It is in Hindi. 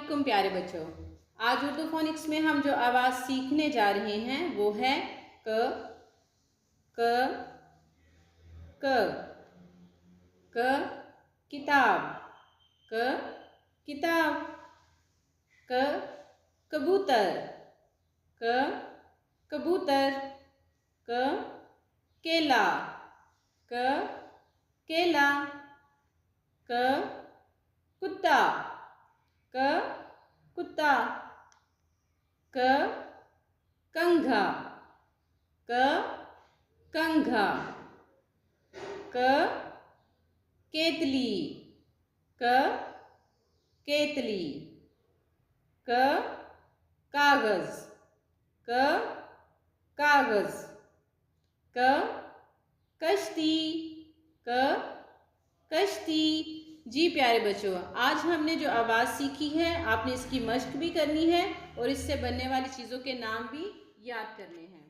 अलैकुम प्यारे बच्चों। आज उर्दू फोनिक्स में हम जो आवाज़ सीखने जा रहे हैं वो है क क क क किताब, क किताब, क कबूतर, क कबूतर, क केला, क केला, क कुत्ता, क कुत्ता, क कंघा, क कंघा, क केतली, क केतली, क कागज, क कागज, क कश्ती, क कश्ती। जी प्यारे बच्चों, आज हमने जो आवाज़ सीखी है आपने इसकी मश्क भी करनी है और इससे बनने वाली चीज़ों के नाम भी याद करने हैं।